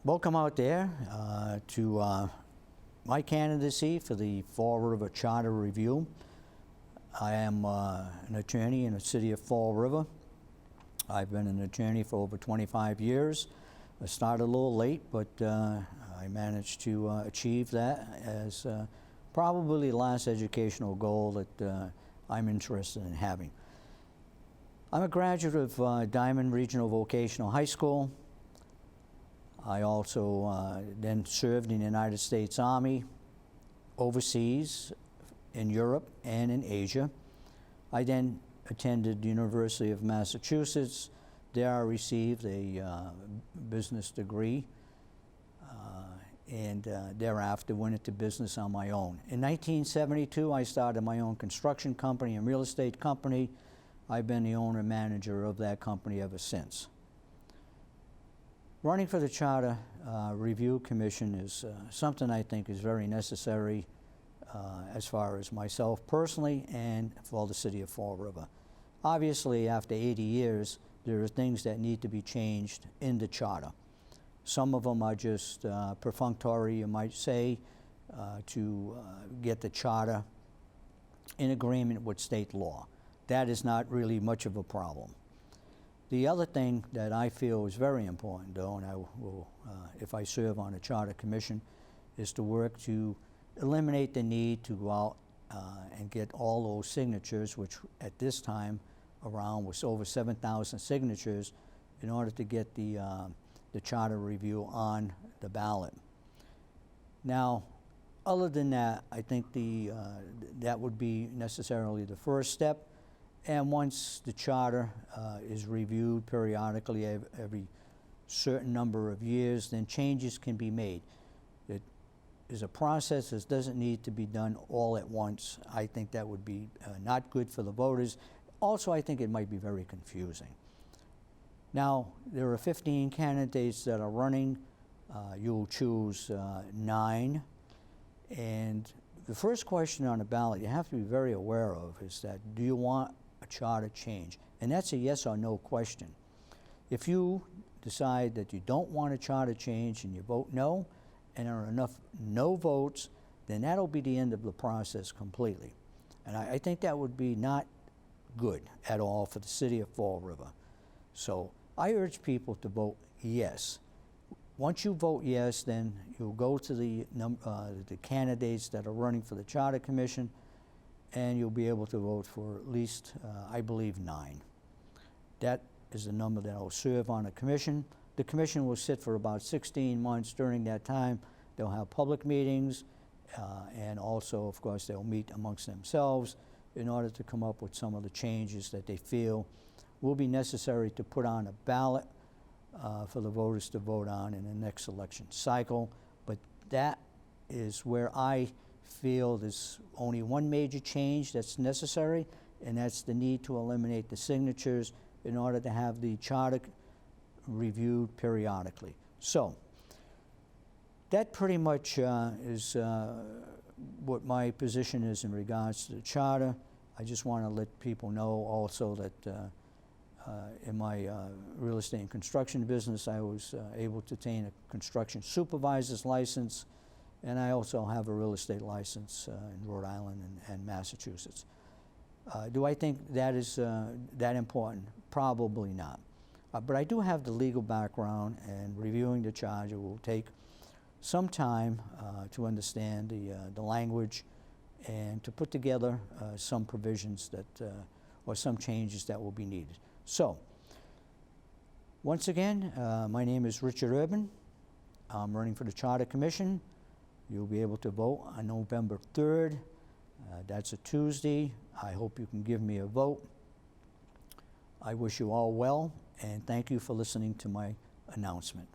Welcome out there to my candidacy for the Fall River Charter Review. I am an attorney in the city of Fall River. I've been an attorney for over 25 years. I started a little late, but I managed to achieve that as probably the last educational goal that I'm interested in having. I'm a graduate of Diamond Regional Vocational High School. I also then served in the United States Army, overseas, in Europe and in Asia. I then attended the University of Massachusetts. There I received a business degree and thereafter went into business on my own. In 1972, I started my own construction company and real estate company. I've been the owner and manager of that company ever since. Running for the Charter Review Commission is something I think is very necessary as far as myself personally and for the city of Fall River. Obviously, after 80 years, there are things that need to be changed in the Charter. Some of them are just perfunctory, you might say, to get the Charter in agreement with state law. That is not really much of a problem. The other thing that I feel is very important, though, and I will, if I serve on a Charter Commission, is to work to eliminate the need to go out and get all those signatures, which at this time around was over 7,000 signatures, in order to get the Charter Review on the ballot. Now, other than that, I think that would be necessarily the first step. And once the Charter is reviewed periodically every certain number of years, then changes can be made. It is a process that doesn't need to be done all at once. I think that would be not good for the voters. Also, I think it might be very confusing. Now, there are 15 candidates that are running. You'll choose 9. And the first question on the ballot you have to be very aware of is that, do you want a charter change? And that's a yes or no question. If you decide that you don't want a charter change and you vote no, and there are enough no votes, then that'll be the end of the process completely. And I think that would be not good at all for the city of Fall River. So I urge people to vote yes. Once you vote yes, then you'll go to the candidates that are running for the Charter Commission, and you'll be able to vote for at least, I believe, 9. That is the number that will serve on a commission. The commission will sit for about 16 months. During that time, they'll have public meetings, and also, of course, they'll meet amongst themselves in order to come up with some of the changes that they feel will be necessary to put on a ballot for the voters to vote on in the next election cycle. But that is where I feel there's only one major change that's necessary, and that's the need to eliminate the signatures in order to have the charter reviewed periodically. So that pretty much is what my position is in regards to the charter. I just want to let people know also that in my real estate and construction business, I was able to obtain a construction supervisor's license, and I also have a real estate license in Rhode Island and Massachusetts. Do I think that is that important? Probably not. But I do have the legal background, and reviewing the charter will take some time to understand the language and to put together some provisions that, or some changes that will be needed. So, once again, my name is Richard Urban. I'm running for the Charter Commission. You'll be able to vote on November 3rd. That's a Tuesday. I hope you can give me a vote. I wish you all well, and thank you for listening to my announcement.